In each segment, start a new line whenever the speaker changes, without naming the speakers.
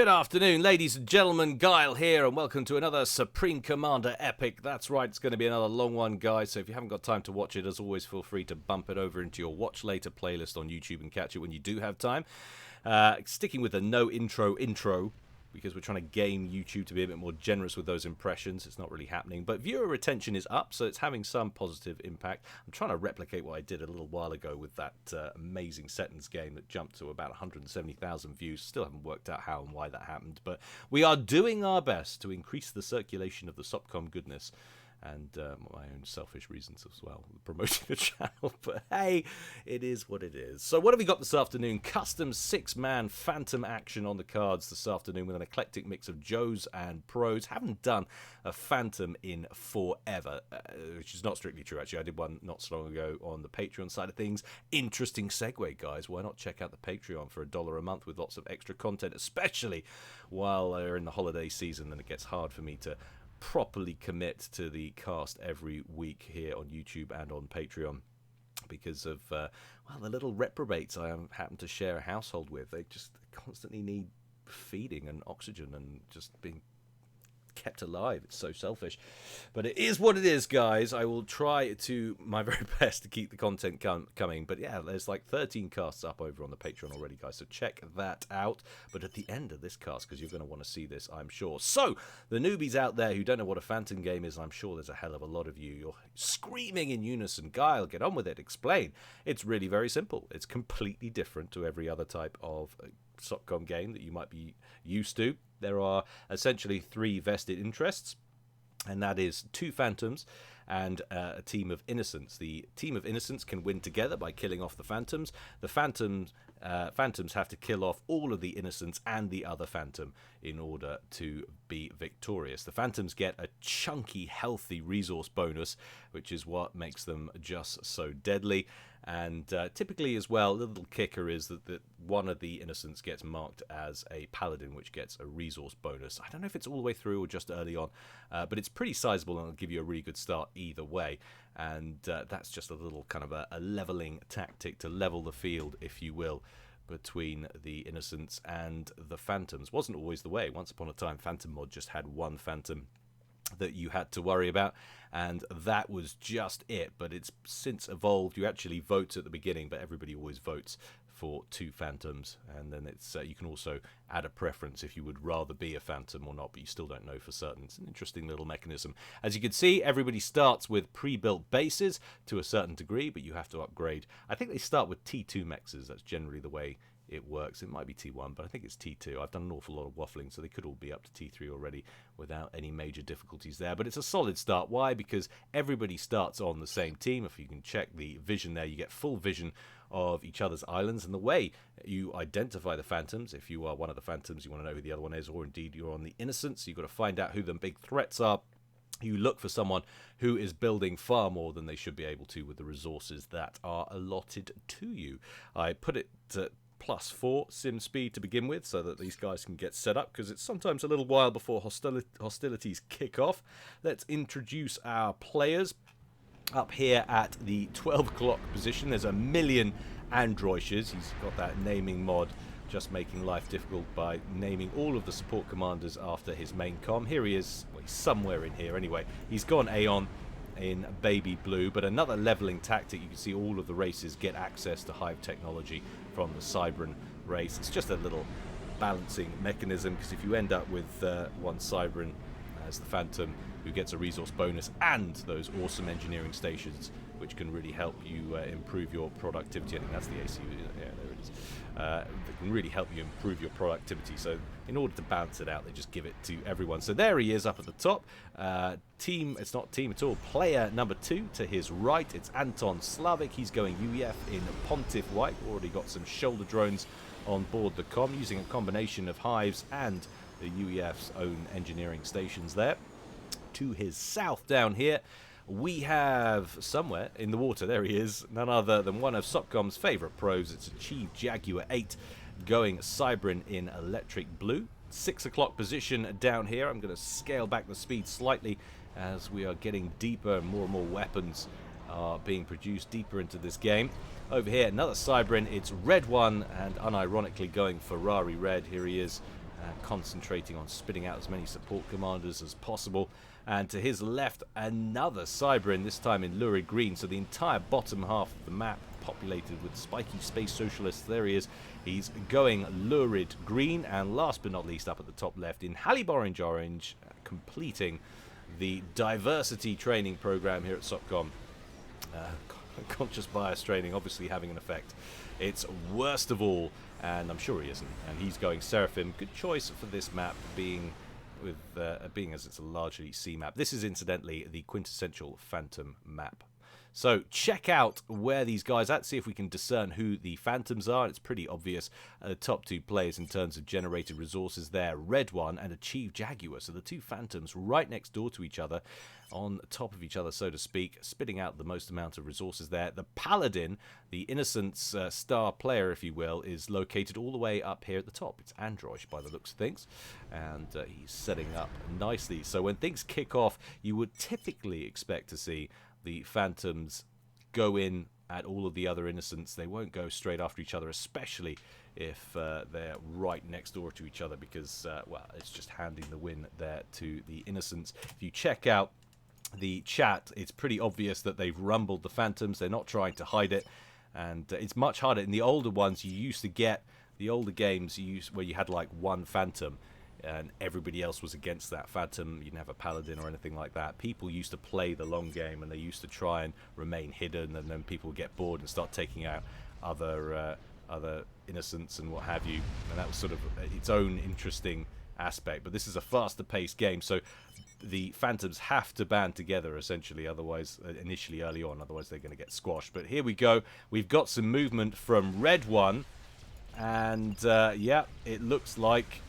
afternoon, ladies and gentlemen. Guile here, and welcome to another Supreme Commander epic. That's right, it's going to be another long one, guys. So if you haven't got time to watch it, as always, feel free to bump it over into your watch later playlist on YouTube and catch it when you do have time. Sticking with the no intro, because we're trying to game YouTube to be a bit more generous with those impressions. It's not really happening, but viewer retention is up, so it's having some positive impact. I'm trying to replicate what I did a little while ago with that amazing settings game that jumped to about 170,000 views. Still haven't worked out how and why that happened, but we are doing our best to increase the circulation of the Sopcom goodness, and my own selfish reasons as well, promoting the channel. But hey, it is what it is. So what have we got this afternoon? Custom 6-man Phantom action on the cards this afternoon with an eclectic mix of Joes and Pros. Haven't done a Phantom in forever, which is not strictly true, actually. I did one not so long ago on the Patreon side of things. Interesting segue, guys. Why not check out the Patreon for $1 a month with lots of extra content, especially while they're in the holiday season, and it gets hard for me to properly commit to the cast every week here on YouTube and on Patreon because of well, the little reprobates I happen to share a household with. They just constantly need feeding and oxygen and just being kept alive. It's so selfish, but it is what it is, guys. I will try to my very best to keep the content coming, but yeah, there's like 13 casts up over on the Patreon already, guys, so check that out. But at the end of this cast, because you're going to want to see this, I'm sure. So the newbies out there who don't know what a Phantom game is, I'm sure there's a hell of a lot of you. You're screaming in unison, Guile, get on with it, explain. It's really very simple. It's completely different to every other type of Sopcom game that you might be used to. There are essentially 3 vested interests, and that is 2 Phantoms and a team of innocents. The team of innocents can win together by killing off the Phantoms. The Phantoms have to kill off all of the innocents and the other Phantom in order to be victorious. The Phantoms get a chunky, healthy resource bonus, which is what makes them just so deadly. And typically as well, the little kicker is that one of the innocents gets marked as a paladin, which gets a resource bonus. I don't know if it's all the way through or just early on, but it's pretty sizable and it'll give you a really good start either way. And that's just a little kind of a leveling tactic to level the field, if you will, between the innocents and the Phantoms. Wasn't always the way. Once upon a time, Phantom mod just had one Phantom that you had to worry about, and that was just it. But it's since evolved. You actually vote at the beginning, but everybody always votes for 2 Phantoms, and then it's you can also add a preference if you would rather be a Phantom or not, but you still don't know for certain. It's an interesting little mechanism. As you can see, everybody starts with pre-built bases to a certain degree, but you have to upgrade. I think they start with T2 mexes. That's generally the way it works. It might be T1, but I think it's T2. I've done an awful lot of waffling, so they could all be up to T3 already without any major difficulties there. But it's a solid start. Why? Because everybody starts on the same team. If you can check the vision there, you get full vision of each other's islands, and the way you identify the Phantoms, if you are one of the Phantoms, you want to know who the other one is, or indeed you're on the Innocents, you've got to find out who the big threats are. You look for someone who is building far more than they should be able to with the resources that are allotted to you. I put it to +4 sim speed to begin with, so that these guys can get set up, because it's sometimes a little while before hostilities kick off. Let's introduce our players. Up here at the 12 o'clock position, there's a million androiches. He's got that naming mod, just making life difficult by naming all of the support commanders after his main comm. Here he is. Well, he's somewhere in here anyway. He's gone Aeon in baby blue, but another leveling tactic. You can see all of the races get access to hive technology from the Cybran race. It's just a little balancing mechanism, because if you end up with one Cybran as the Phantom who gets a resource bonus and those awesome engineering stations which can really help you improve your productivity. I think that's the AC. Yeah, there it is. That can really help you improve your productivity. So in order to balance it out, they just give it to everyone. So there he is up at the top. It's not team at all. Player number 2 to his right, it's Anton Slavic. He's going UEF in Pontiff White. Already got some shoulder drones on board the comm, using a combination of hives and the UEF's own engineering stations there. To his south down here, we have somewhere in the water, there he is, none other than one of Sopcom's favourite pros. It's a Chief Jaguar 8 going Cybran in electric blue. 6 o'clock position down here. I'm going to scale back the speed slightly as we are getting deeper and more weapons are being produced deeper into this game. Over here, another Cybran. It's red one, and unironically going Ferrari red. Here he is concentrating on spitting out as many support commanders as possible. And to his left, another Cybrin, this time in lurid green. So the entire bottom half of the map populated with spiky space socialists. There he is. He's going lurid green. And last but not least, up at the top left in Halib orange, completing the diversity training program here at SOPCOM. Conscious bias training obviously having an effect. It's worst of all, and I'm sure he isn't. And he's going Seraphim. Good choice for this map, being as it's a largely sea map. This is incidentally the quintessential Phantom map. So check out where these guys are at, see if we can discern who the Phantoms are. It's pretty obvious. The top two players in terms of generated resources there, Red One and Achieve Jaguar. So the two Phantoms right next door to each other, on top of each other, so to speak, spitting out the most amount of resources there. The Paladin, the Innocence star player, if you will, is located all the way up here at the top. It's Android by the looks of things, and he's setting up nicely. So when things kick off, you would typically expect to see the Phantoms go in at all of the other Innocents. They won't go straight after each other, especially if they're right next door to each other, because, well, it's just handing the win there to the Innocents. If you check out the chat, it's pretty obvious that they've rumbled the Phantoms. They're not trying to hide it, and it's much harder. In the older ones, you used to get the older games where you had like one Phantom, and everybody else was against that Phantom. You didn't have a Paladin or anything like that. People used to play the long game, and they used to try and remain hidden, and then people would get bored and start taking out other Innocents and what have you. And that was sort of its own interesting aspect. But this is a faster paced game, so the Phantoms have to band together essentially, otherwise, initially early on, otherwise they're going to get squashed. But here we go. We've got some movement from Red One, and yeah, it looks like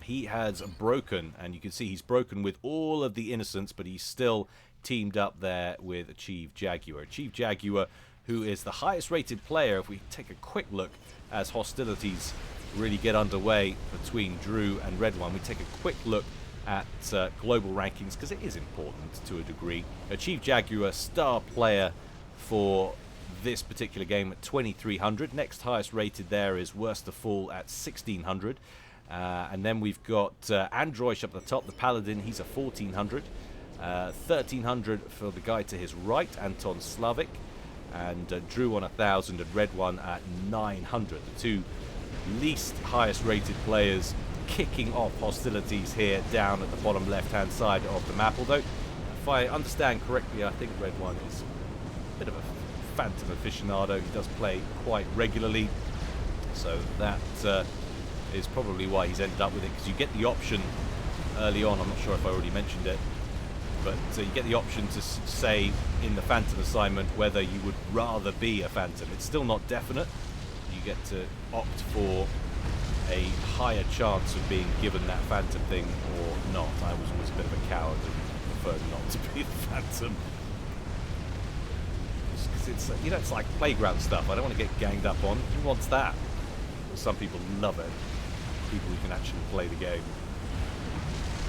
he has broken, and you can see he's broken with all of the Innocents, but he's still teamed up there with Achieve Jaguar. Achieve Jaguar, who is the highest rated player. If we take a quick look as hostilities really get underway between Drew and Red One, we take a quick look at global rankings, because it is important to a degree. Achieve Jaguar, star player for this particular game at 2300. Next highest rated there is Worst of All at 1600. And then we've got Android up at the top, the Paladin, he's a 1400. 1300 for the guy to his right, Anton Slavic, and Drew on 1000, and Red One at 900. The two least highest rated players kicking off hostilities here down at the bottom left hand side of the map. Although, if I understand correctly, I think Red One is a bit of a Phantom aficionado. He does play quite regularly, so that is probably why he's ended up with it, because you get the option early on. I'm not sure if I already mentioned it, but you get the option to say in the Phantom assignment whether you would rather be a Phantom. It's still not definite. You get to opt for a higher chance of being given that Phantom thing or not. I was always a bit of a coward and preferred not to be the Phantom. Because it's, you know, it's like playground stuff. I don't want to get ganged up on. Who wants that? Well, some people love it. People who can actually play the game.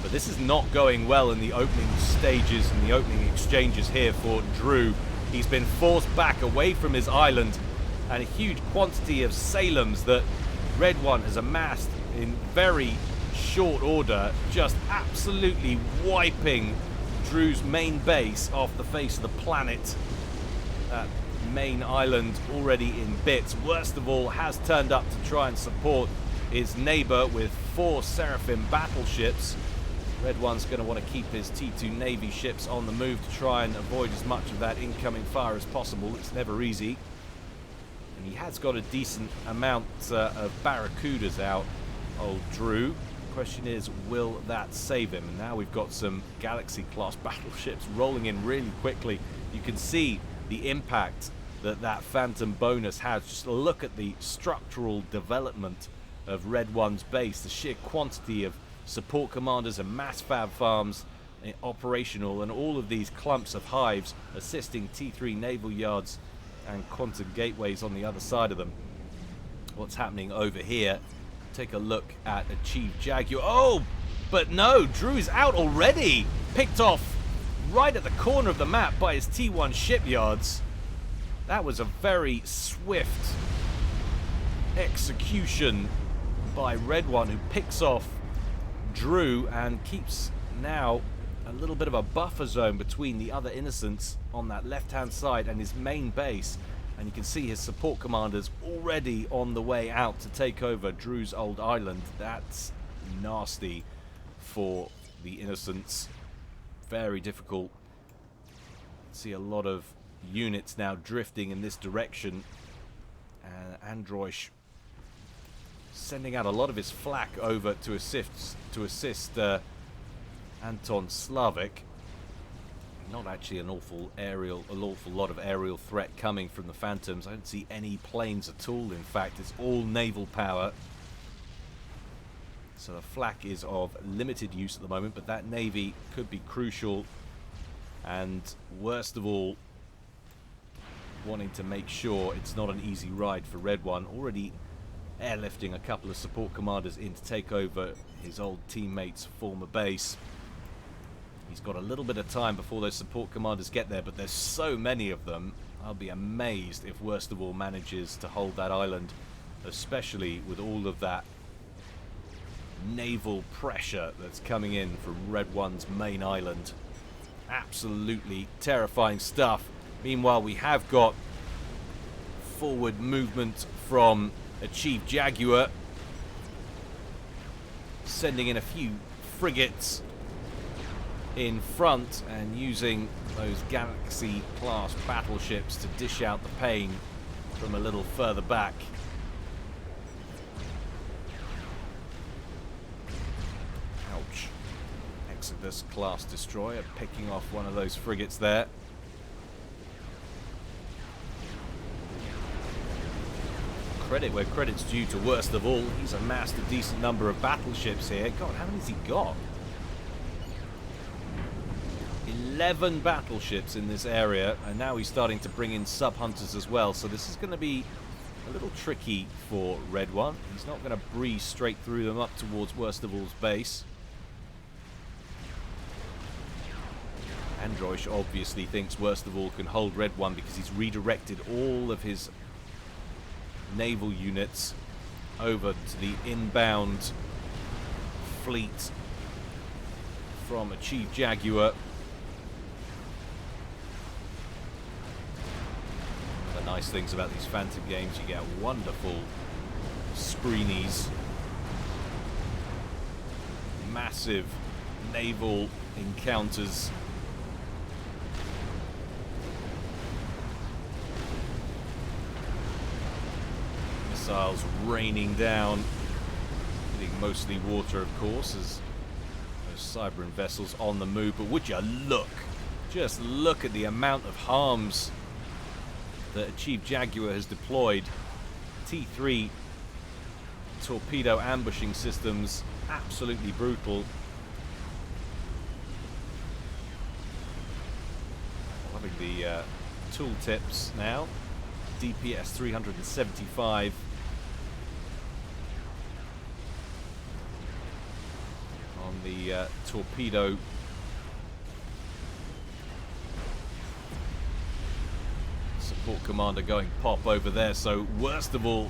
But this is not going well in the opening stages and the opening exchanges here for Drew. He's been forced back away from his island, and a huge quantity of Salems that Red One has amassed in very short order, just absolutely wiping Drew's main base off the face of the planet. That main island already in bits. Worst of All has turned up to try and support his neighbor with 4 Seraphim battleships. Red One's going to want to keep his T2 Navy ships on the move to try and avoid as much of that incoming fire as possible. It's never easy. And he has got a decent amount of Barracudas out, old Drew. The question is, will that save him? And now we've got some Galaxy-class battleships rolling in really quickly. You can see the impact that that Phantom bonus has. Just look at the structural development of Red One's base, the sheer quantity of support commanders and mass fab farms operational, and all of these clumps of hives assisting T3 naval yards and quantum gateways on the other side of them. What's happening over here? Take a look at Achieve Jaguar. Oh, but no, Drew's out already. Picked off right at the corner of the map by his T1 shipyards. That was a very swift execution by Red One, who picks off Drew and keeps now a little bit of a buffer zone between the other innocents on that left-hand side and his main base. And you can see his support commanders already on the way out to take over Drew's old island. That's nasty for the innocents. Very difficult. See a lot of units now drifting in this direction. And Androsh sending out a lot of his flak over to assist Anton Slavic. Not actually an awful lot of aerial threat coming from the Phantoms. I don't see any planes at all. In fact, it's all naval power. So the flak is of limited use at the moment, but that navy could be crucial. And worst of all, wanting to make sure it's not an easy ride for Red One. Already airlifting a couple of support commanders in to take over his old teammate's former base. He's got a little bit of time before those support commanders get there, but there's so many of them. I'll be amazed if worst of all manages to hold that island, especially with all of that naval pressure that's coming in from Red One's main island. Absolutely terrifying stuff. Meanwhile, we have got forward movement from a Chief Jaguar, sending in a few frigates in front and using those Galaxy-class battleships to dish out the pain from a little further back. Ouch. Exodus-class destroyer picking off one of those frigates there. Credit where credit's due to worst of all. He's amassed a decent number of battleships here. God, how many has he got? 11 battleships in this area, and now he's starting to bring in sub-hunters as well, so this is going to be a little tricky for Red One. He's not going to breeze straight through them up towards worst of all's base. Androsh obviously thinks worst of all can hold Red One because he's redirected all of his naval units over to the inbound fleet from a Chief Jaguar. One of the nice things about these Phantom games, you get wonderful screenies, massive naval encounters. Missiles raining down, hitting mostly water, of course, as those Cyberman vessels on the move. But would you look, just look at the amount of harms that a Chief Jaguar has deployed. T3 torpedo ambushing systems, absolutely brutal. Loving the tool tips now. DPS 375. On the torpedo. Support commander going pop over there. So worst of all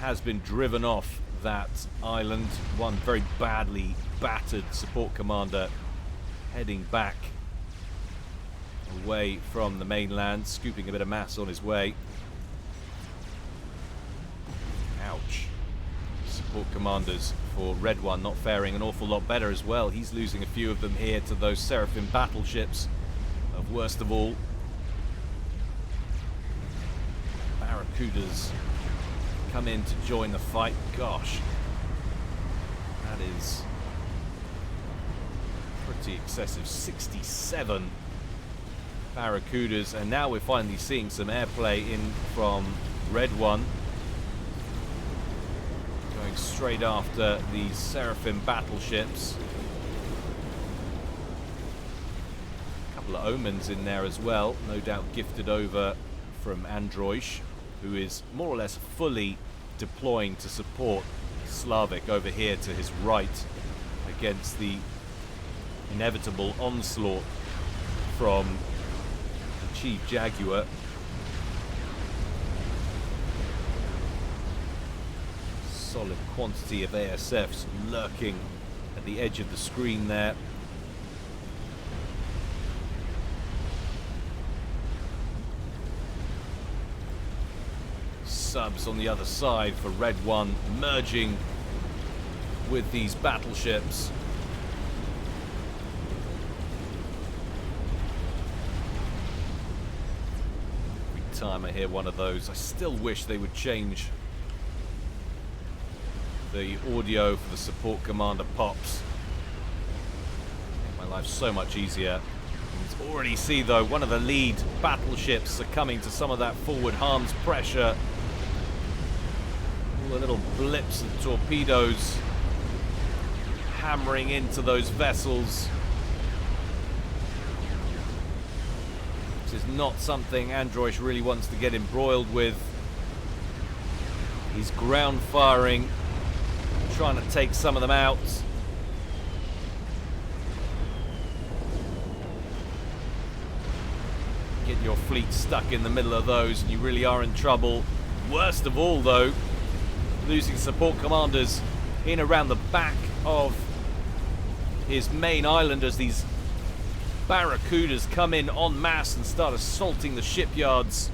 has been driven off that island. One very badly battered support commander heading back away from the mainland, scooping a bit of mass on his way. Ouch. Support commanders for Red One not faring an awful lot better as well. He's losing a few of them here to those Seraphim battleships of worst of all. Barracudas come in to join the fight. Gosh, that is pretty excessive. 67 Barracudas, and now we're finally seeing some airplay in from Red One, going straight after these Seraphim battleships. A couple of Omens in there as well, no doubt gifted over from Androsh, who is more or less fully deploying to support Slavic over here to his right against the inevitable onslaught from the Chief Jaguar. solid quantity of ASFs lurking at the edge of the screen there. Subs on the other side for Red 1 merging with these battleships. Every time I hear one of those, I still wish they would change the audio for the support commander pops. Make my life so much easier. You can already see though, one of the lead battleships succumbing to some of that forward harm's pressure. All the little blips of torpedoes hammering into those vessels. This is not something Android really wants to get embroiled with. He's ground firing, trying to take some of them out. Get your fleet stuck in the middle of those and you really are in trouble. Worst of all though, losing support commanders in around the back of his main island as these barracudas come in en masse and start assaulting the shipyards.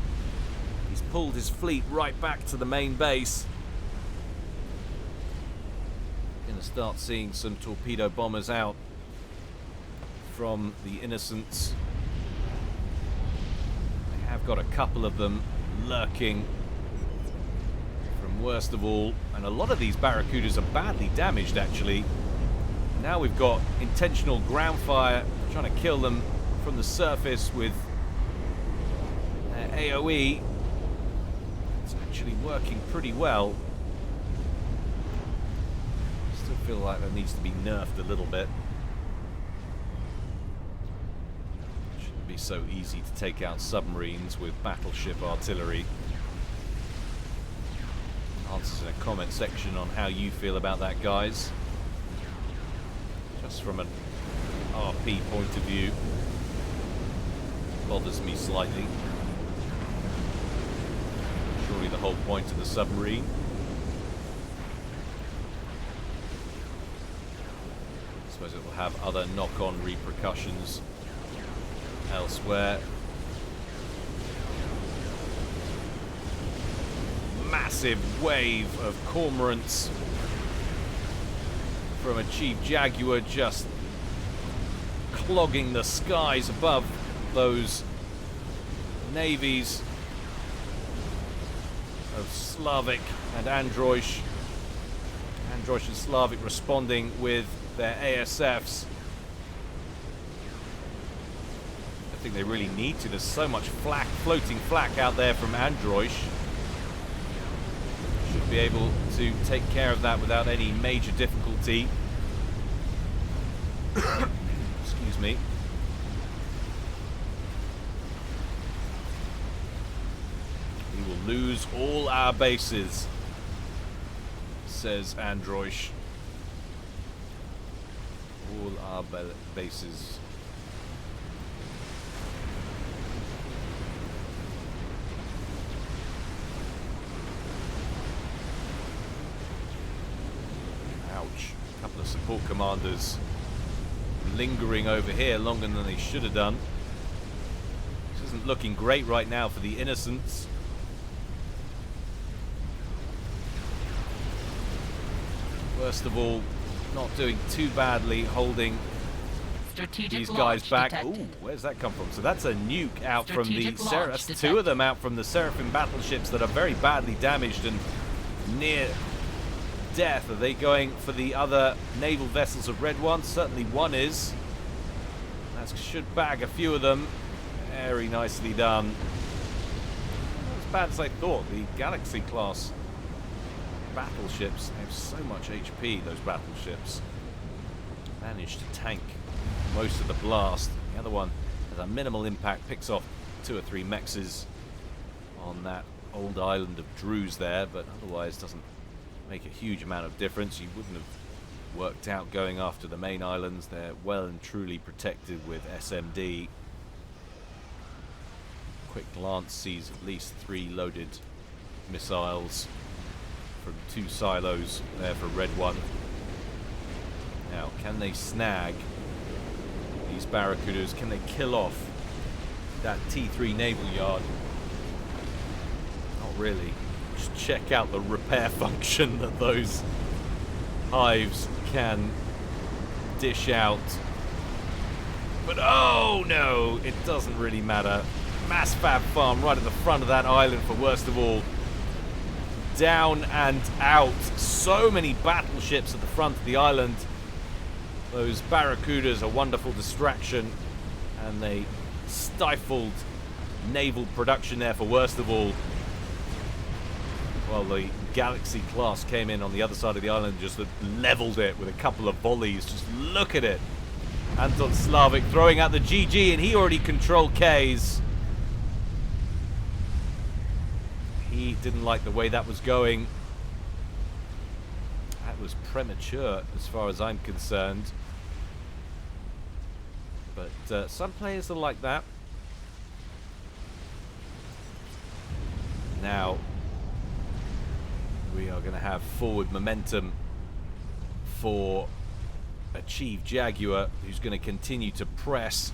He's pulled his fleet right back to the main base. Gonna start seeing some torpedo bombers out from the Innocents. They have got a couple of them lurking from worst of all, and a lot of these barracudas are badly damaged actually. Now we've got intentional ground fire trying to kill them from the surface with AoE. It's actually working pretty well. Still feel like that needs to be nerfed a little bit. Shouldn't be so easy to take out submarines with battleship artillery. Answers in a comment section on how you feel about that, guys. Just from an RP point of view, bothers me slightly. Surely the whole point of the submarine. I suppose it will have other knock-on repercussions elsewhere. Massive wave of cormorants from a Chief Jaguar just clogging the skies above those navies of Slavic and Android. Android and Slavic responding with their ASFs. I think they really need to. There's so much flak, floating flak out there from Android. Should be able to take care of that without any major difficulty. Excuse me. We will lose all our bases, says Android. All our bases. Ouch. A couple of support commanders lingering over here longer than they should have done. This isn't looking great right now for the Innocents. Worst of all, not doing too badly, holding these guys back. Detected. Ooh, where's that come from? So that's a nuke out from the Seraph. Two of them out from the Seraphim battleships that are very badly damaged and near death. Are they going for the other naval vessels of Red 1? Certainly one is. That should bag a few of them. Very nicely done. Not as bad as I thought. The Galaxy class battleships have so much HP, those battleships. Managed to tank most of the blast. The other one has a minimal impact, picks off 2 or 3 mexes on that old island of Druze there, but otherwise doesn't make a huge amount of difference. You wouldn't have worked out going after the main islands. They're well and truly protected with SMD. Quick glance sees at least 3 loaded missiles from 2 silos there for Red 1. Now, can they snag these Barracudas? Can they kill off that T3 naval yard? Not really. Just check out the repair function that those hives can dish out. But oh no, it doesn't really matter. Mass fab farm right at the front of that island for worst of all. Down and out. So many battleships at the front of the island. Those Barracudas, a wonderful distraction, and they stifled naval production there for worst of all. While the Galaxy class came in on the other side of the island and just leveled it with a couple of volleys. Just look at it. Anton Slavik throwing out the GG, and he already controlled K's. He didn't like the way that was going. That was premature as far as I'm concerned. But some players are like that. Now, we are going to have forward momentum for Achieve Jaguar, who's going to continue to press.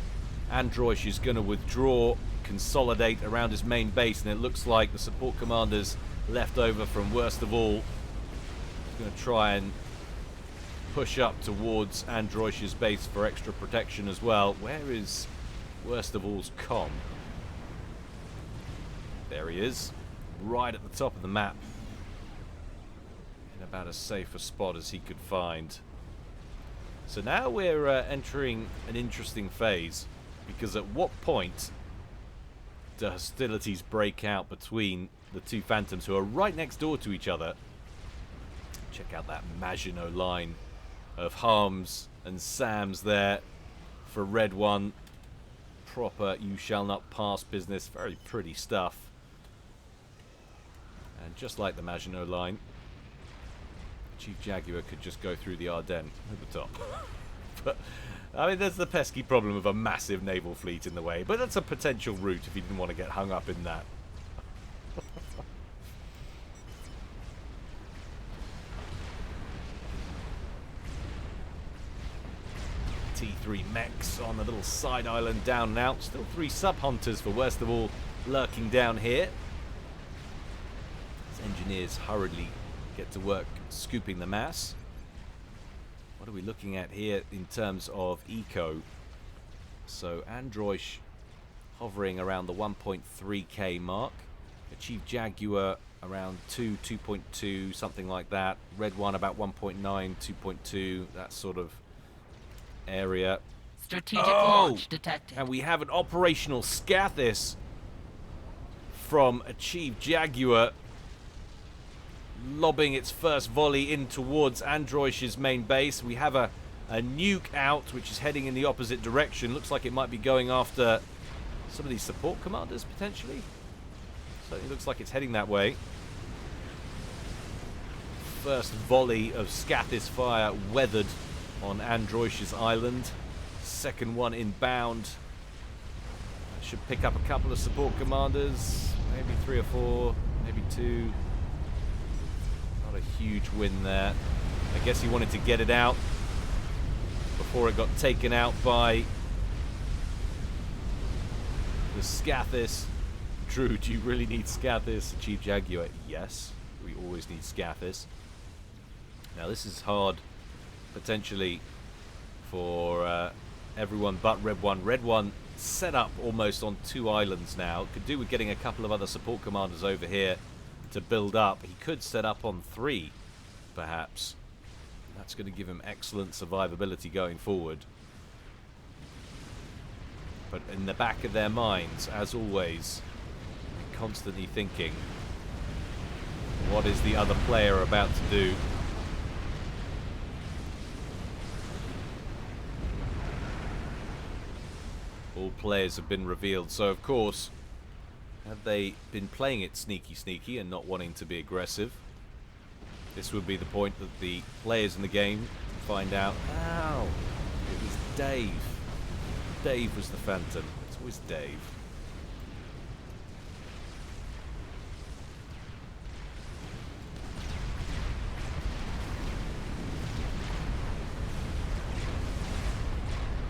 Androsh is going to withdraw, consolidate around his main base, and it looks like the support commanders left over from worst of all is going to try and push up towards Androsh's base for extra protection as well. Where is worst of all's comm? There he is, right at the top of the map, in about as safe a spot as he could find. So now we're entering an interesting phase, because at what point do hostilities break out between the two Phantoms, who are right next door to each other? Check out that Maginot line of Harms and Sams there for Red 1. Proper you shall not pass business. Very pretty stuff. And just like the Maginot line, Chief Jaguar could just go through the Ardennes at the top. But I mean, there's the pesky problem of a massive naval fleet in the way, but that's a potential route if you didn't want to get hung up in that. T3 mechs on the little side island down and out. Still 3 sub-hunters for worst of all lurking down here. As engineers hurriedly get to work scooping the mass. What are we looking at here in terms of eco? So Androsh hovering around the 1.3k mark. Achieve Jaguar around 2.2, something like that. Red 1 about 1.9, 2.2, that sort of area.
Strategic launch detected.
And we have an operational Scathis from Achieve Jaguar, lobbing its first volley in towards Androsh's main base. We have a nuke out, which is heading in the opposite direction. Looks like it might be going after some of these support commanders, potentially. Certainly looks like it's heading that way. First volley of Scathis fire weathered on Androsh's island. Second one inbound. That should pick up a couple of support commanders. Maybe 3 or 4, maybe 2. Not a huge win there. I guess he wanted to get it out before it got taken out by the Scathis. Drew, do you really need Scathis? Achieve Jaguar? Yes, we always need Scathis. Now this is hard, potentially, for everyone but Red 1. Red 1 set up almost on 2 islands now. Could do with getting a couple of other support commanders over here to build up. He could set up on 3, perhaps. That's going to give him excellent survivability going forward. But in the back of their minds, as always, constantly thinking, what is the other player about to do? All players have been revealed, so of course, have they been playing it sneaky and not wanting to be aggressive? This would be the point that the players in the game find out, ow, it was Dave. Dave was the Phantom. It's always Dave.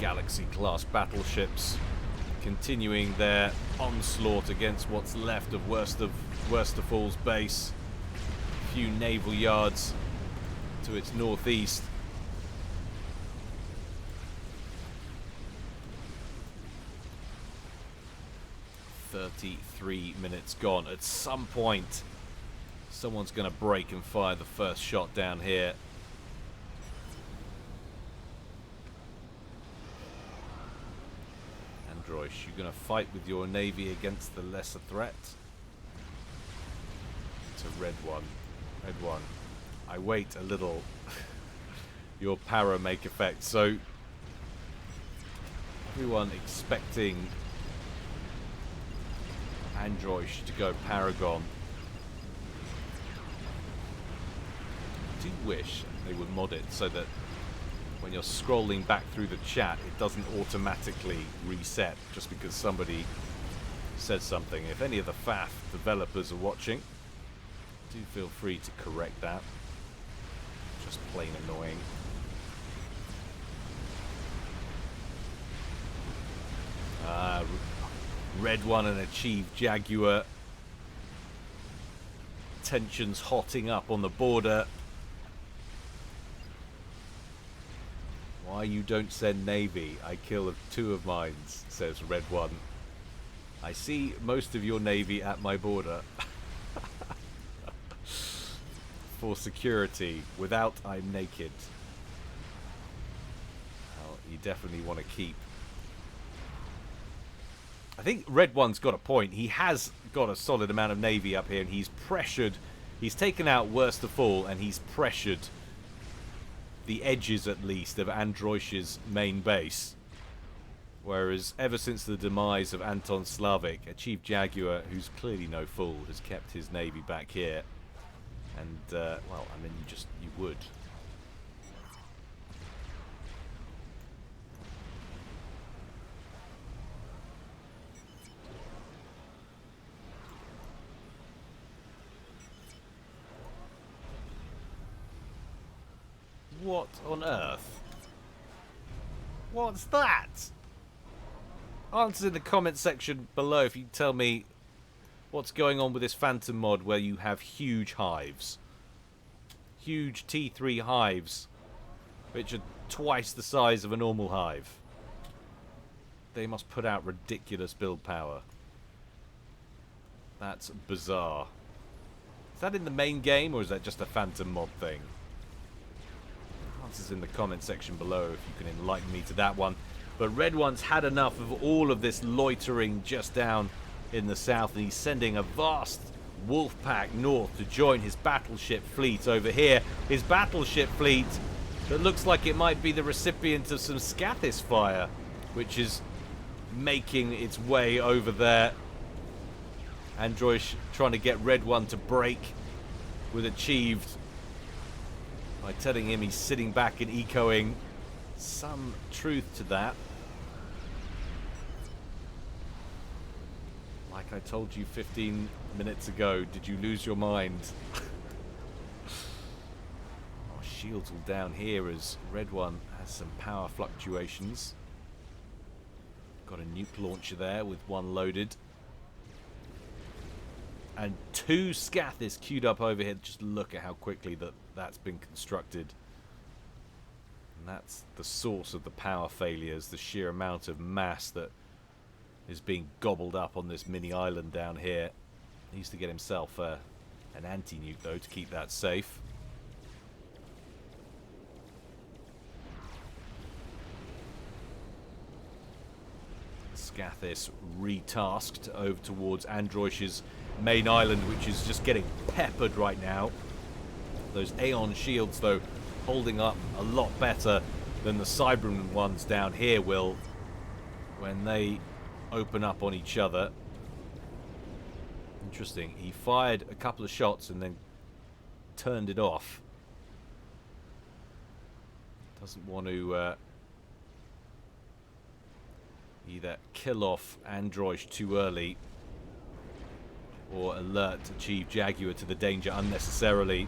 Galaxy-class battleships continuing their onslaught against what's left of Sevastopol's base. A few naval yards to its northeast. "33 minutes gone. At some point, someone's going to break and fire the first shot down here. Androsh, you're going to fight with your navy against the lesser threat? It's a red one. Red one. I wait a little. Your para make effect. So, everyone expecting Androsh to go Paragon. I do wish they would mod it so that when you're scrolling back through the chat, it doesn't automatically reset just because somebody says something. If any of the FAF developers are watching, do feel free to correct that. Just plain annoying. Red one and achieve Jaguar. Tensions hotting up on the border. Why you don't send Navy? I kill 2 of mine, says Red one. I see most of your Navy at my border. For security. Without, I'm naked. Well, you definitely want to keep. I think Red one's got a point. He has got a solid amount of Navy up here, and he's pressured. He's taken out Sevastopol, and he's pressured the edges, at least, of Androsh's main base. Whereas, ever since the demise of Anton Slavik, a Chief Jaguar, who's clearly no fool, has kept his Navy back here. And, well, I mean, you would. What on earth? What's that? Answer in the comment section below if you tell me what's going on with this Phantom mod where you have huge hives. Huge T3 hives, which are twice the size of a normal hive. They must put out ridiculous build power. That's bizarre. Is that in the main game, or is that just a Phantom mod thing? Answers in the comment section below if you can enlighten me to that one. But Red one's had enough of all of this loitering just down in the south, and he's sending a vast wolf pack north to join his battleship fleet over here. His battleship fleet that looks like it might be the recipient of some Scathis fire, which is making its way over there. Androsh trying to get Red one to break, with achieved by telling him he's sitting back and ecoing. Some truth to that. Like I told you 15 minutes ago, did you lose your mind? Our shields all down here as Red one has some power fluctuations. Got a nuke launcher there with one loaded. And 2 Scathis queued up over here. Just look at how quickly that's been constructed. And that's the source of the power failures, the sheer amount of mass that is being gobbled up on this mini island down here. He needs to get himself an anti-nuke, though, to keep that safe. Scathis retasked over towards Androsh's main island, which is just getting peppered right now. Those Aeon shields, though, holding up a lot better than the Cyberman ones down here will when they open up on each other. Interesting. He fired a couple of shots and then turned it off. Doesn't want to either kill off Androsh too early or alert Chief Jaguar to the danger unnecessarily.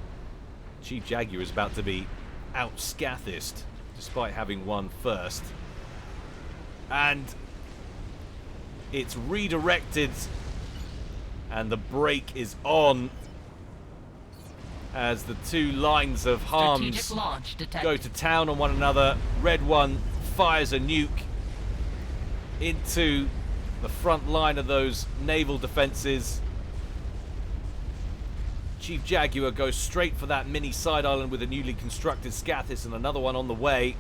Chief Jaguar is about to be out-Scathist despite having won first. and it's redirected, and the brake is on as the two lines of harms go to town on one another. Red one fires a nuke into the front line of those naval defenses. Chief Jaguar goes straight for that mini side island with a newly constructed Scathis and another one on the way.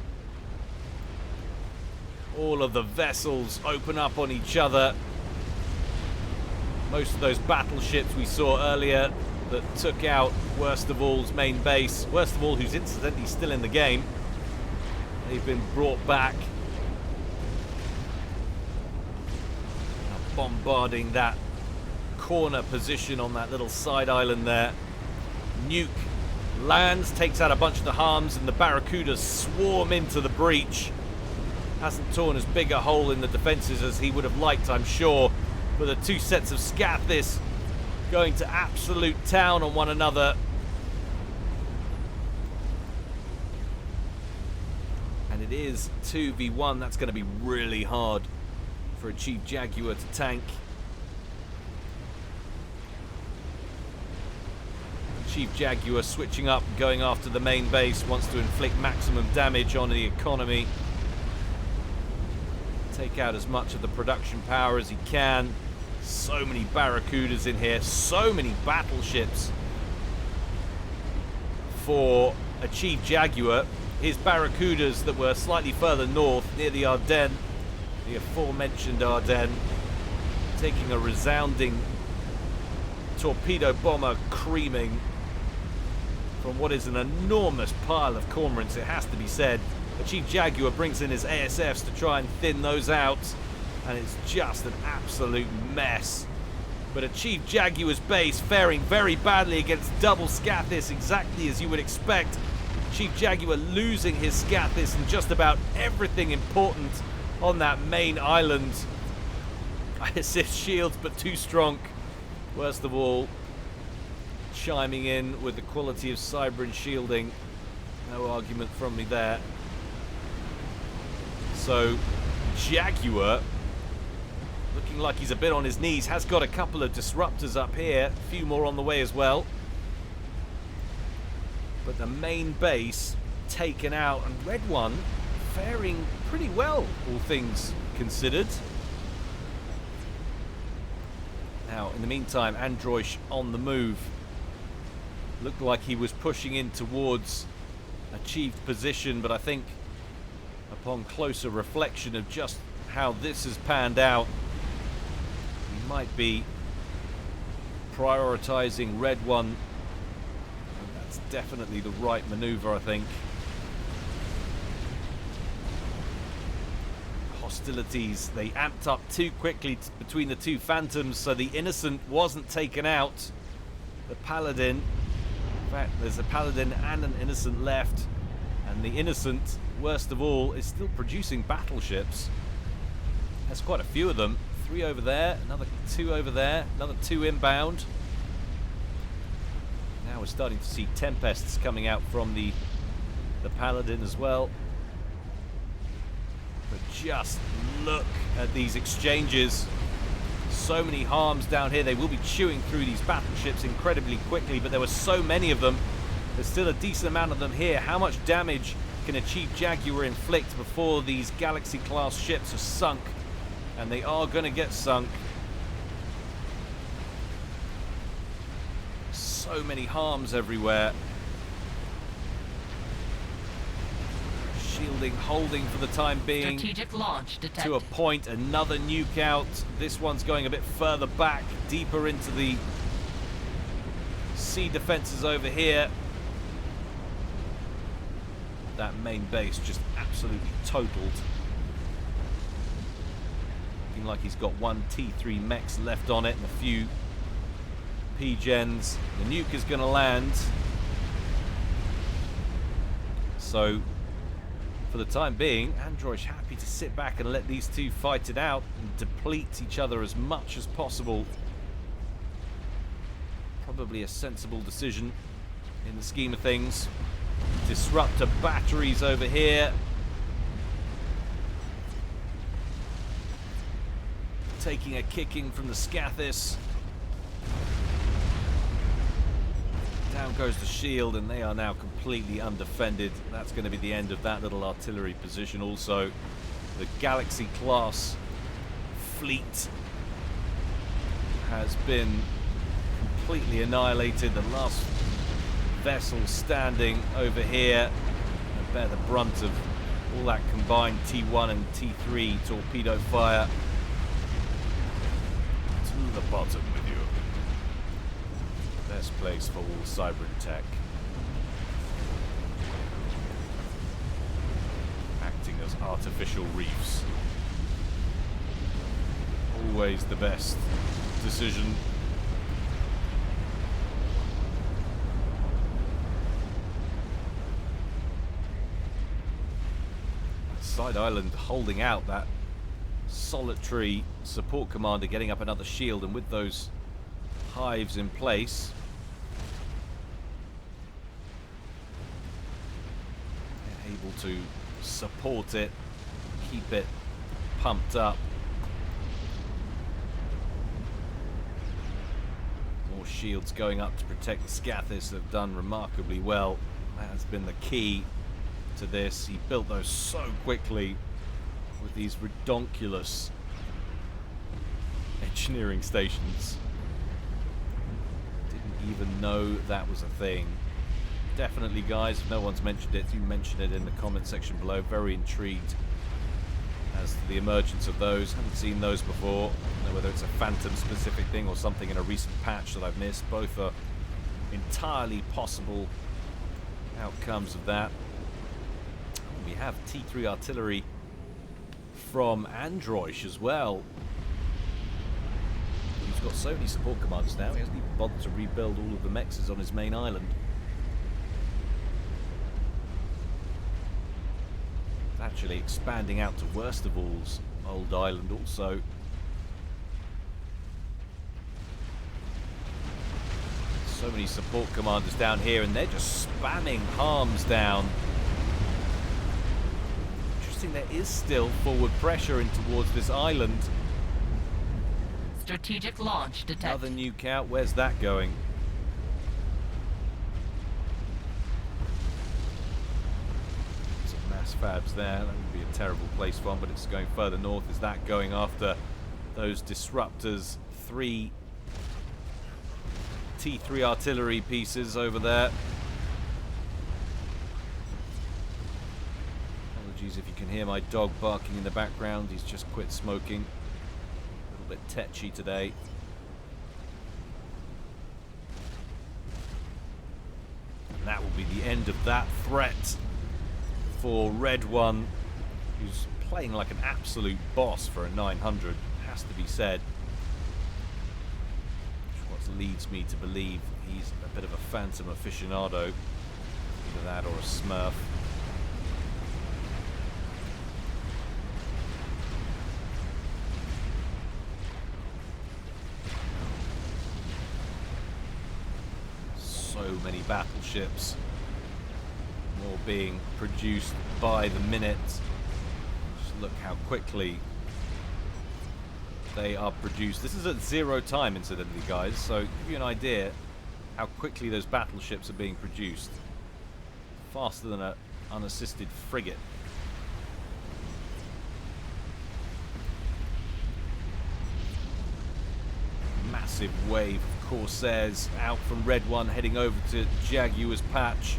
All of the vessels open up on each other. Most of those battleships we saw earlier that took out Worst of All's main base. Worst of All, who's incidentally still in the game. They've been brought back. Bombarding that corner position on that little side island there. Nuke lands, takes out a bunch of the harms, and the Barracudas swarm into the breach. Hasn't torn as big a hole in the defenses as he would have liked, I'm sure. But the two sets of Scathis going to absolute town on one another. And it is 2v1. That's going to be really hard for a Chief Jaguar to tank. Chief Jaguar switching up, going after the main base, wants to inflict maximum damage on the economy. Take out as much of the production power as he can. So many Barracudas in here, so many battleships for a Chief Jaguar. His Barracudas that were slightly further north near the Ardennes, the aforementioned Ardennes, taking a resounding torpedo bomber creaming from what is an enormous pile of cormorants, it has to be said. The Chief Jaguar brings in his ASFs to try and thin those out, and it's just an absolute mess. But a Chief Jaguar's base faring very badly against double Scathis, exactly as you would expect. Chief Jaguar losing his Scathis and just about everything important on that main island. I assist shields, but too strong. Worst of All, chiming in with the quality of cyber and shielding. No argument from me there. So, Jaguar, looking like he's a bit on his knees, has got a couple of disruptors up here, a few more on the way as well. But the main base taken out, and Red One faring pretty well, all things considered. Now, in the meantime, Androsh on the move. Looked like he was pushing in towards achieved position, but I think upon closer reflection of just how this has panned out, we might be prioritizing Red One. And that's definitely the right maneuver, I think. Hostilities, they amped up too quickly between the two Phantoms, so the Innocent wasn't taken out. The Paladin, in fact, there's a Paladin and an Innocent left, and the Innocent, worst of all, is still producing battleships. There's quite a few of them. 3 over there, another 2 over there, another 2 inbound. Now we're starting to see Tempests coming out from the Paladin as well. But just look at these exchanges. So many harms down here. They will be chewing through these battleships incredibly quickly, but there were so many of them. There's still a decent amount of them here. How much damage can a Chief Jaguar inflict before these Galaxy-class ships are sunk? And they are going to get sunk. So many harms everywhere. Shielding, holding for the time being.
Strategic launch detected.
To a point, another nuke out. This one's going a bit further back, deeper into the sea defenses over here. That main base just absolutely totaled. Looking like he's got one T3 mechs left on it and a few P-gens. The nuke is going to land. So, for the time being, Androsh happy to sit back and let these two fight it out and deplete each other as much as possible. Probably a sensible decision in the scheme of things. Disruptor batteries over here. taking a kicking from the Scathis. Down goes the shield, and they are now completely undefended. That's going to be the end of that little artillery position also. The Galaxy-class fleet has been completely annihilated. The last vessel standing over here and bear the brunt of all that combined T1 and T3 torpedo fire. To the bottom with you. Best place for all cyber tech. Acting as artificial reefs. Always the best decision. Side Island holding out, that solitary support commander getting up another shield, and with those hives in place, they're able to support it, keep it pumped up. More shields going up to protect the Scathis. Have done remarkably well. That has been the key to this. He built those so quickly with these redonkulous engineering stations. Didn't even know that was a thing. Definitely, guys, if no one's mentioned it, do mention it in the comment section below. Very intrigued as to the emergence of those. Haven't seen those before. I don't know whether it's a Phantom specific thing or something in a recent patch that I've missed. Both are entirely possible outcomes of that. We have T3 artillery from Androish as well. He's got so many support commanders now, he hasn't even bothered to rebuild all of the mexes on his main island. Actually expanding out to Worstable's old island also. So many support commanders down here, and they're just spamming harms down. There is still forward pressure in towards this island.
Strategic launch detected.
Another nuke out. Where's that going? Some mass fabs there. That would be a terrible place for one, but it's going further north. Is that going after those disruptors? 3 T3 artillery pieces over there. If you can hear my dog barking in the background, he's just quit smoking. A little bit tetchy today. And that will be the end of that threat for Red One, who's playing like an absolute boss for a 900, has to be said. Which what leads me to believe he's a bit of a Phantom aficionado. Either that or a Smurf. So many battleships, more being produced by the minute. Just look how quickly they are produced. This is at 0 time, incidentally, guys, so to give you an idea how quickly those battleships are being produced. Faster than an unassisted frigate. Massive wave of Corsairs out from Red One, heading over to Jaguar's patch.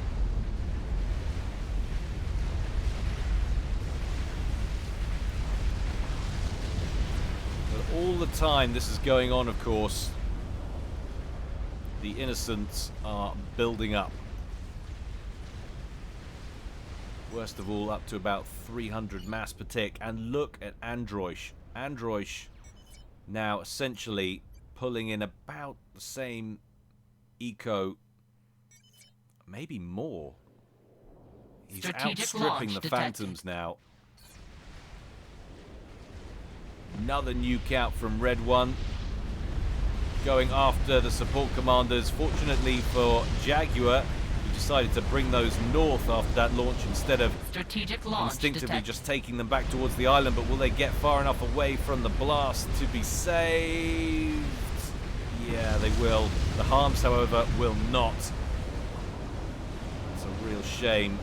But all the time this is going on, of course, the innocents are building up. Worst of all, up to about 300 mass per tick. And look at Androish. Androish now essentially pulling in about the same eco, maybe more. He's outstripping the Phantoms now. Another nuke out from Red One, going after the support commanders. Fortunately for Jaguar, he decided to bring those north after that launch instead of
Strategic launch
instinctively
detected.
just taking them back towards the island. But will they get far enough away from the blast to be saved? Yeah, they will. The harms, however, will not. It's a real shame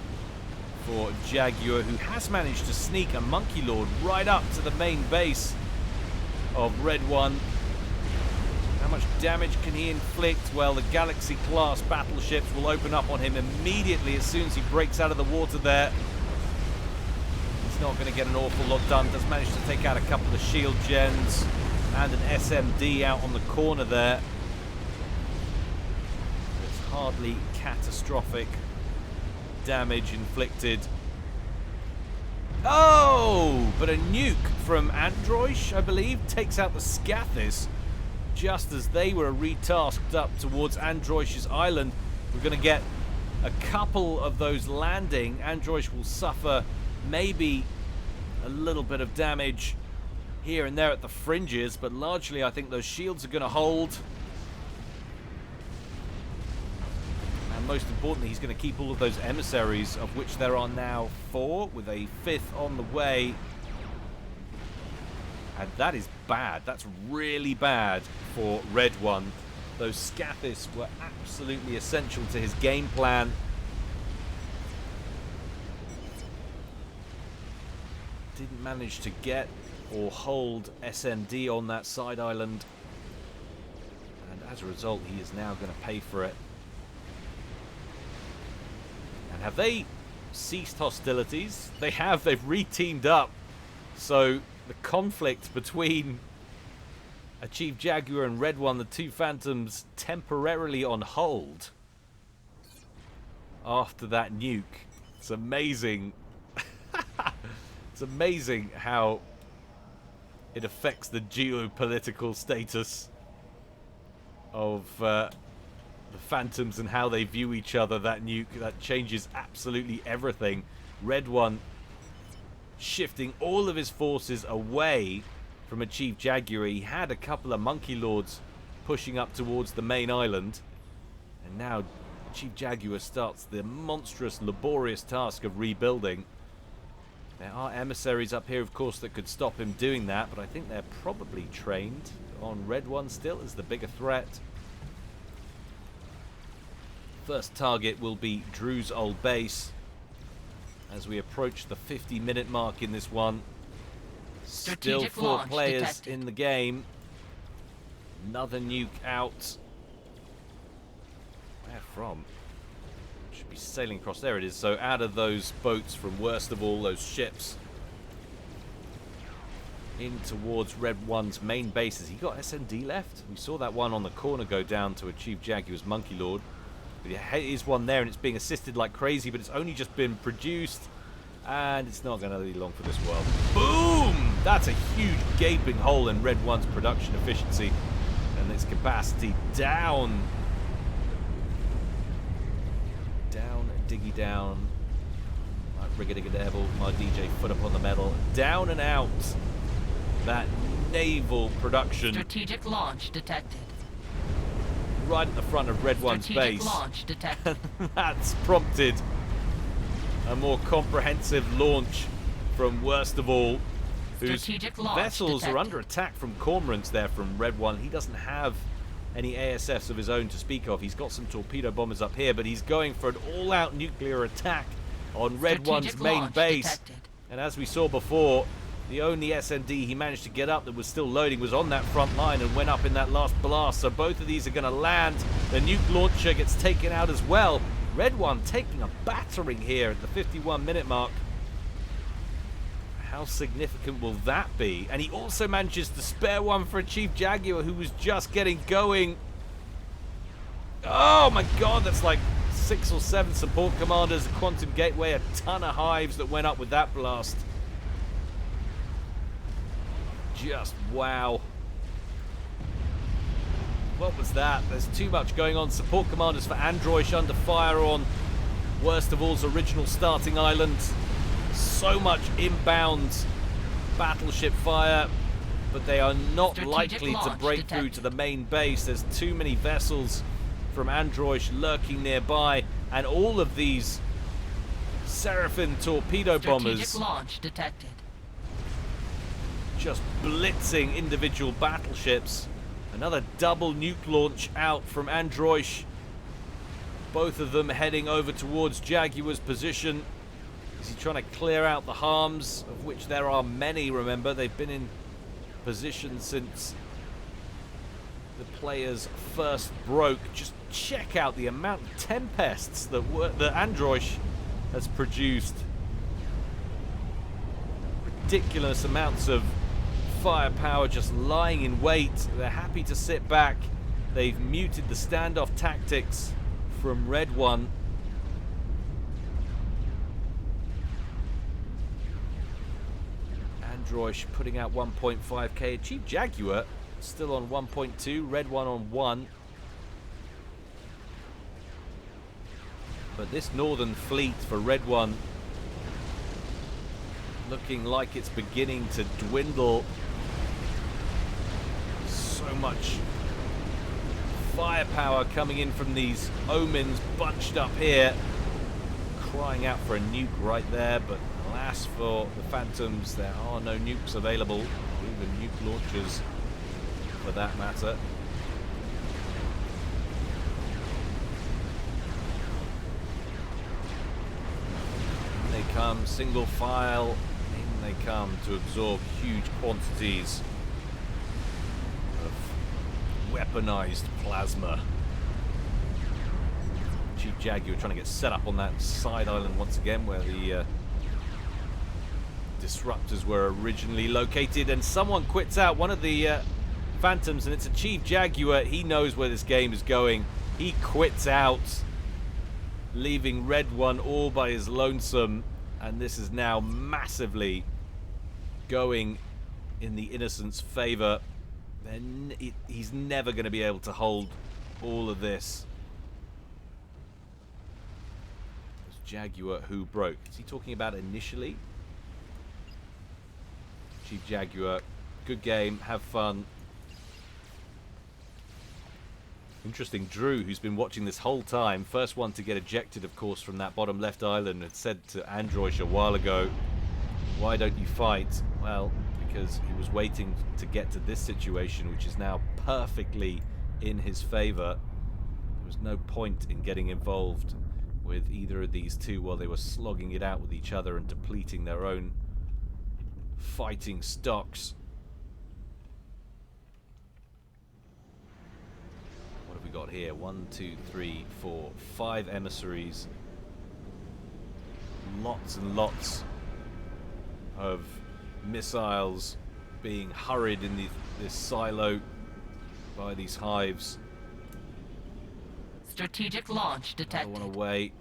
for Jaguar, who has managed to sneak a Monkey Lord right up to the main base of Red One. How much damage can he inflict? Well, the Galaxy-class battleships will open up on him immediately as soon as he breaks out of the water there. He's not going to get an awful lot done. Does manage to take out a couple of shield gens and an SMD out on the corner there. It's hardly catastrophic damage inflicted. Oh! But a nuke from Androish, I believe, takes out the Scathis just as they were retasked up towards Androish's island. We're going to get a couple of those landing. Androish will suffer maybe a little bit of damage here and there at the fringes, but largely I think those shields are going to hold. And most importantly, he's going to keep all of those emissaries, of which there are now 4, with a 5th on the way. And that is bad. That's really bad for Red One. Those Scathis were absolutely essential to his game plan. Didn't manage to get or hold SMD on that side island. And as a result, he is now going to pay for it. And have they ceased hostilities? They have. They've re-teamed up. So the conflict between Chief Jaguar and Red One, the two Phantoms, temporarily on hold after that nuke. It's amazing. It's amazing how it affects the geopolitical status of the Phantoms and how they view each other. That nuke, that changes absolutely everything. Red One shifting all of his forces away from Chief Jaguar. He had a couple of Monkey Lords pushing up towards the main island, and now Chief Jaguar starts the monstrous, laborious task of rebuilding. There are emissaries up here, of course, that could stop him doing that, but I think they're probably trained on Red One still as the bigger threat. First target will be Drew's old base as we approach the 50-minute mark in this one. Still
Strategic
4
launch
players
detected.
in the game. Another nuke out. Where from? Should be sailing across. There it is. So out of those boats from worst of all, those ships, in towards Red One's main base. Has he got SMD left? We saw that one on the corner go down to Chief Jaguar's Monkey Lord. But there is one there, and it's being assisted like crazy, but it's only just been produced, and it's not going to be long for this world. Boom! That's a huge gaping hole in Red One's production efficiency and its capacity. Down. Down, diggy down. My Rigga-digga-devil, my DJ foot up on the metal. Down and out. That naval production.
Strategic launch detected.
Right at the front of Red One's
Strategic
base.
launch detected.
That's prompted a more comprehensive launch from worst of all, whose
Strategic launch
vessels are
detected.
under attack from cormorants there from Red One. He doesn't have any ASFs of his own to speak of. He's got some torpedo bombers up here, but he's going for an all-out nuclear attack on Red One's
Strategic
main
launch
base.
detected.
And as we saw before, the only SMD he managed to get up that was still loading was on that front line and went up in that last blast. So both of these are going to land. The nuke launcher gets taken out as well. Red One taking a battering here at the 51-minute mark. How significant will that be? And he also manages to spare one for a Chief Jaguar who was just getting going. Oh my god, that's like 6 or 7 support commanders, a Quantum Gateway, a ton of hives that went up with that blast. Just wow. What was that? There's too much going on. Support commanders for Androish under fire on worst of all's original starting island. So much inbound battleship fire, but they are not
Strategic
likely to
launch
break through
detected.
to the main base. There's too many vessels from Android lurking nearby, and all of these Seraphim torpedo bombers
Strategic launch detected.
just blitzing individual battleships. Another double nuke launch out from Android. Both of them heading over towards Jaguar's position. Is he trying to clear out the harms, of which there are many, remember? They've been in position since the players first broke. Just check out the amount of tempests that Android has produced. Ridiculous amounts of firepower just lying in wait. They're happy to sit back. They've muted the standoff tactics from Red One. Android putting out 1.5k. Chief Jaguar still on 1.2. Red One on 1. But this northern fleet for Red One looking like it's beginning to dwindle. So much firepower coming in from these omens bunched up here, crying out for a nuke right there, but alas for the Phantoms, there are no nukes available, or even nuke launchers for that matter. In they come, single file, in they come to absorb huge quantities of weaponized plasma. Chief Jaguar trying to get set up on that side island once again where the disruptors were originally located, and someone quits out, one of the Phantoms, and it's a Chief Jaguar. He knows where this game is going. He quits out, leaving Red One all by his lonesome, and this is now massively going in the Innocent's favor. Then he's never going to be able to hold all of this. It was Jaguar who broke. Is he talking about initially? Chief Jaguar, good game, have fun. Interesting, Drew, who's been watching this whole time, first one to get ejected, of course, from that bottom left island, had said to Android a while ago, why don't you fight? Well, because he was waiting to get to this situation, which is now perfectly in his favor. There was no point in getting involved with either of these two while they were slogging it out with each other and depleting their own fighting stocks. What have we got here? 1, 2, 3, 4, 5 emissaries. Lots and lots of missiles being hurried in this silo by these hives.
Strategic launch detected.
Another one away.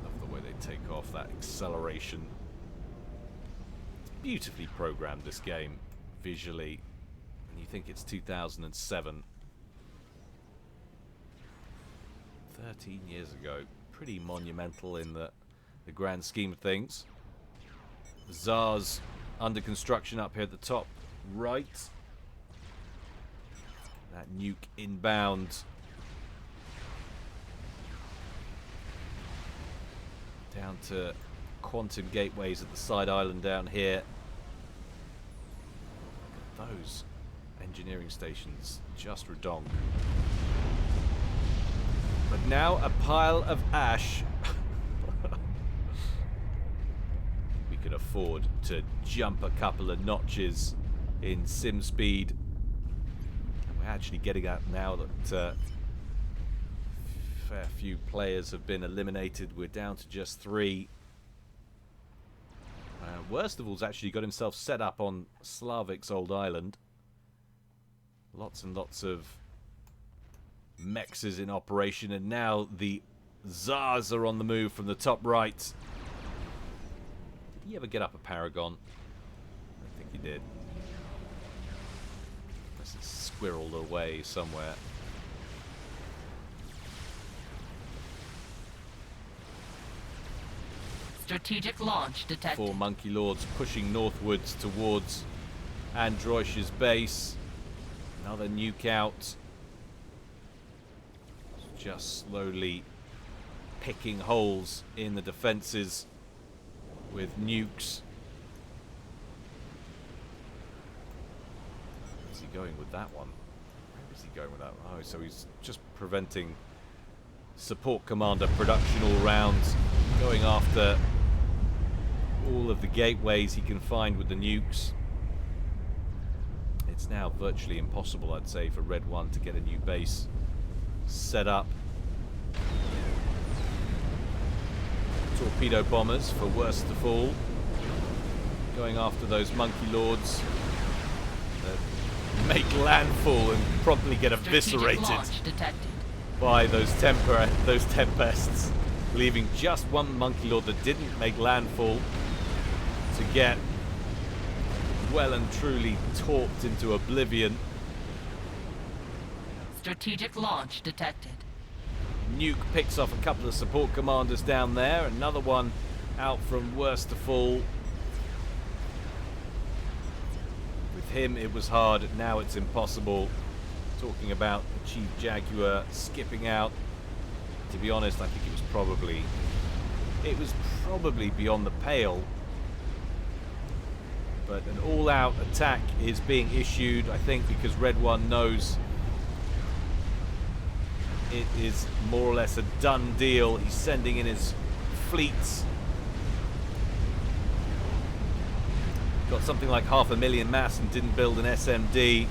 Love the way they take off, that acceleration. It's beautifully programmed, this game, visually. And you think it's 2007. 13 years ago. Pretty monumental in the grand scheme of things. Tsars under construction up here at the top right. That nuke inbound. Down to quantum gateways at the side island down here. Look at those engineering stations, just redonk. But now a pile of ash. We could afford to jump a couple of notches in sim speed. We're actually getting out now that fair few players have been eliminated. We're down to just 3. Worst of all's actually got himself set up on Slavik's old island. Lots and lots of mechs is in operation, and now the Tsars are on the move from the top right. Did he ever get up a Paragon? I think he did. Unless it's squirreled away somewhere.
Strategic launch detected.
4 Monkey Lords pushing northwards towards Androsh's base. Another nuke out. just slowly picking holes in the defenses with nukes. Where's he going with that one? Where is he going with that one? Oh, so he's just preventing support commander production all rounds, going after all of the gateways he can find with the nukes. It's now virtually impossible, I'd say, for Red 1 to get a new base set up. Torpedo bombers for Sevastopol, going after those monkey lords that make landfall and promptly get eviscerated by those tempests, leaving just one monkey lord that didn't make landfall to get well and truly torped into oblivion.
Strategic launch detected.
Nuke picks off a couple of support commanders down there. Another one out from Sevastopol. With him it was hard, now it's impossible. Talking about the Chief Jaguar skipping out. To be honest, I think it was probably beyond the pale. But an all-out attack is being issued, I think, because Red 1 knows it is more or less a done deal. He's sending in his fleets. Got something like 500,000 mass and didn't build an SMD.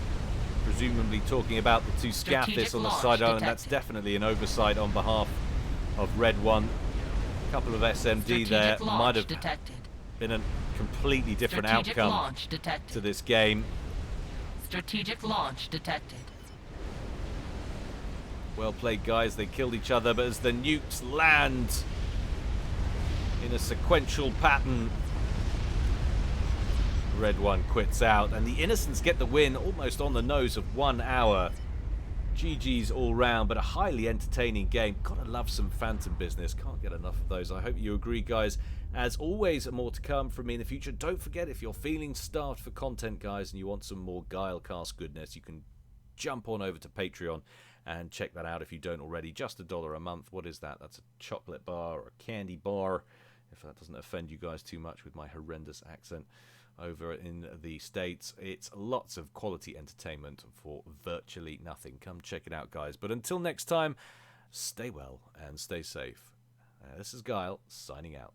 Presumably talking about the two Scathis on the side island. That's definitely an oversight on behalf of Red 1. A couple of SMD there might have been a completely different outcome to this game.
Strategic launch detected.
Well played, guys. They killed each other, but as the nukes land in a sequential pattern, Red 1 quits out, and the Innocents get the win almost on the nose of 1 hour. GG's all round, but a highly entertaining game. Gotta love some Phantom business. Can't get enough of those. I hope you agree, guys. As always, more to come from me in the future. Don't forget, if you're feeling starved for content, guys, and you want some more Guilecast goodness, you can jump on over to Patreon and check that out if you don't already. Just $1 a month. What is that? That's a chocolate bar or a candy bar, if that doesn't offend you guys too much with my horrendous accent over in the States. It's lots of quality entertainment for virtually nothing. Come check it out, guys. But until next time, stay well and stay safe. This is Guile, signing out.